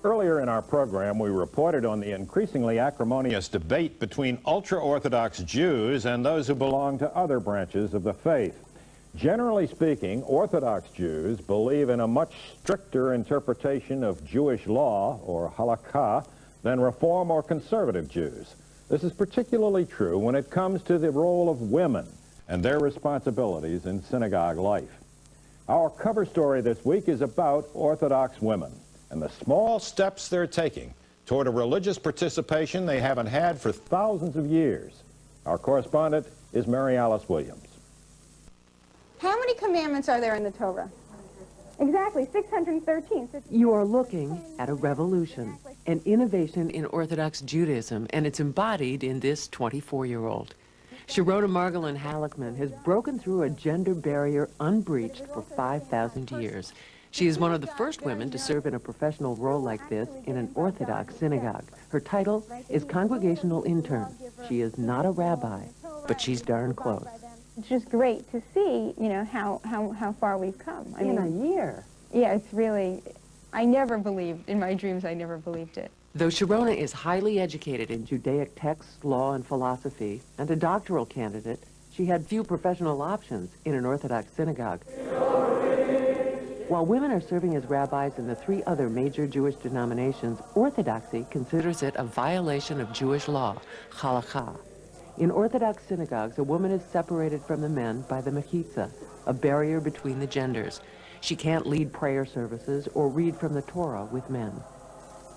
Earlier in our program, we reported on the increasingly acrimonious debate between ultra-Orthodox Jews and those who belong to other branches of the faith. Generally speaking, Orthodox Jews believe in a much stricter interpretation of Jewish law, or halakha, than Reform or conservative Jews. This is particularly true when it comes to the role of women and their responsibilities in synagogue life. Our cover story this week is about Orthodox women and the small steps they're taking toward a religious participation they haven't had for thousands of years. Our correspondent is Mary Alice Williams. How many commandments are there in the Torah? Exactly, 613. You are looking at a revolution, an innovation in Orthodox Judaism, and it's embodied in this 24-year-old. Sharona Margolin Halleckman has broken through a gender barrier unbreached for 5,000 years. She is one of the first women to serve in a professional role like this in an Orthodox synagogue. Her title is Congregational Intern. She is not a rabbi, but she's darn close. It's just great to see, you know, how far we've come. I mean, in a year. Yeah, it's really, I never believed, in my dreams, I never believed it. Though Sharona is highly educated in Judaic texts, law, and philosophy, and a doctoral candidate, she had few professional options in an Orthodox synagogue. While women are serving as rabbis in the 3 other major Jewish denominations, Orthodoxy considers it a violation of Jewish law, halakha. In Orthodox synagogues, a woman is separated from the men by the mechitza, a barrier between the genders. She can't lead prayer services or read from the Torah with men.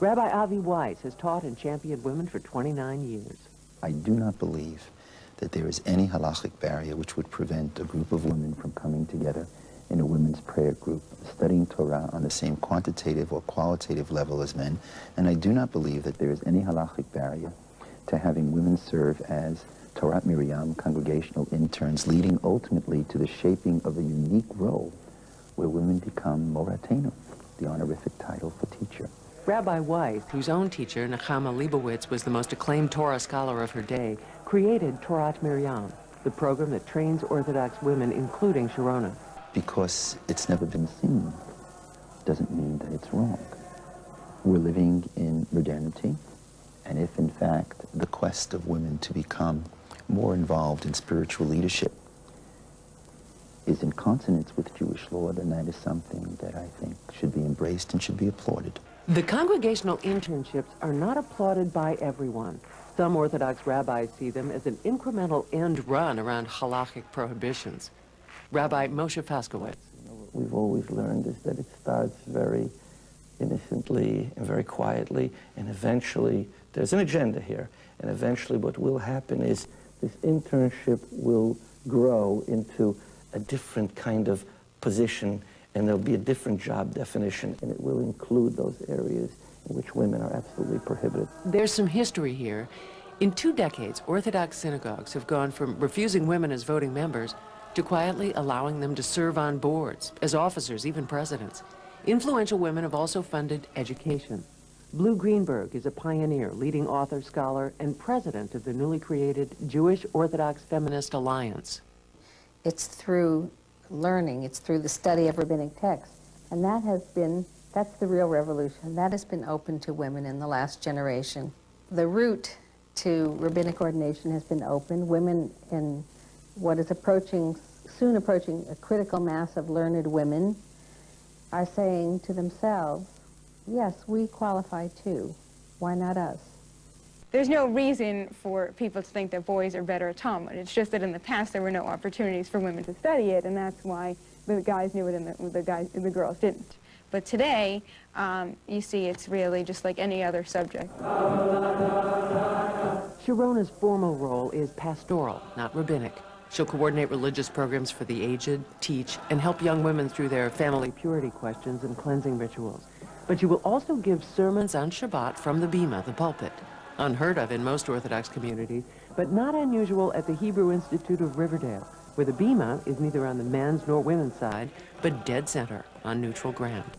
Rabbi Avi Weiss has taught and championed women for 29 years. I do not believe that there is any halachic barrier which would prevent a group of women from coming together in a women's prayer group, studying Torah on the same quantitative or qualitative level as men, and I do not believe that there is any halachic barrier to having women serve as Torah Miriam congregational interns, leading ultimately to the shaping of a unique role where women become moratenu, the honorific title for teacher. Rabbi Weiss, whose own teacher, Nechama Leibowitz, was the most acclaimed Torah scholar of her day, created Torat Miriam, the program that trains Orthodox women, including Sharona. Because it's never been seen doesn't mean that it's wrong. We're living in modernity, and if in fact the quest of women to become more involved in spiritual leadership is in consonance with Jewish law, then that is something that I think should be embraced and should be applauded. The congregational internships are not applauded by everyone. Some Orthodox rabbis see them as an incremental end run around halachic prohibitions. Rabbi Moshe Paskowitz. What we've always learned is that it starts very innocently and very quietly, and eventually there's an agenda here, and eventually what will happen is this internship will grow into a different kind of position, and there'll be a different job definition, and it will include those areas in which women are absolutely prohibited. There's some history here. In 2 decades, Orthodox synagogues have gone from refusing women as voting members to quietly allowing them to serve on boards, as officers, even presidents. Influential women have also funded education. Blue Greenberg is a pioneer, leading author, scholar, and president of the newly created Jewish Orthodox Feminist Alliance. It's through learning, it's through the study of rabbinic texts, and that's the real revolution. That has been open to women in the last generation. The route to rabbinic ordination has been open. Women in what is soon approaching a critical mass of learned women are saying to themselves, yes, we qualify too. Why not us? There's no reason for people to think that boys are better at Talmud. It's just that in the past there were no opportunities for women to study it, and that's why the guys knew it and the girls didn't. But today, you see it's really just like any other subject. Sharona's formal role is pastoral, not rabbinic. She'll coordinate religious programs for the aged, teach, and help young women through their family purity questions and cleansing rituals. But she will also give sermons on Shabbat from the bima, the pulpit. Unheard of in most Orthodox communities, but not unusual at the Hebrew Institute of Riverdale, where the bima is neither on the men's nor women's side, but dead center on neutral ground.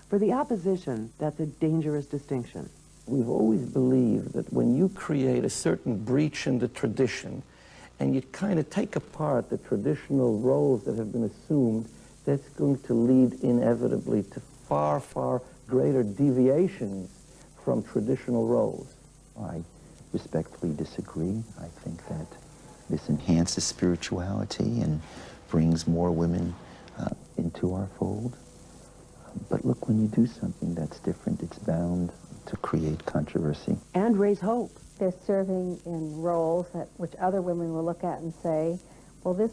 For the opposition, that's a dangerous distinction. We've always believed that when you create a certain breach in the tradition, and you kind of take apart the traditional roles that have been assumed, that's going to lead inevitably to far, far greater deviations from traditional roles. I respectfully disagree. I think that this enhances spirituality and brings more women into our fold. But look, when you do something that's different, it's bound to create controversy. And raise hope. They're serving in roles which other women will look at and say, well, this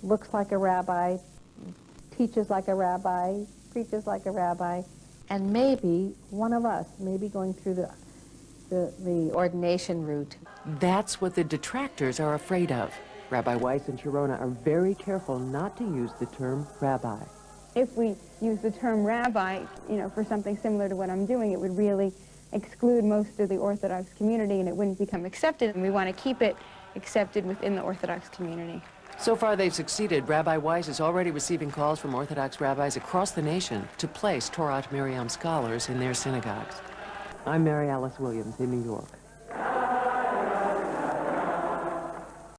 looks like a rabbi, teaches like a rabbi, preaches like a rabbi, and maybe one of us, maybe going through the ordination route. That's what the detractors are afraid of. Rabbi Weiss and Sharona are very careful not to use the term rabbi. If we use the term rabbi, for something similar to what I'm doing, it would really exclude most of the Orthodox community and it wouldn't become accepted, and we want to keep it accepted within the Orthodox community. So far they've succeeded. Rabbi Weiss is already receiving calls from Orthodox rabbis across the nation to place Torat Miriam scholars in their synagogues. I'm Mary Alice Williams in New York.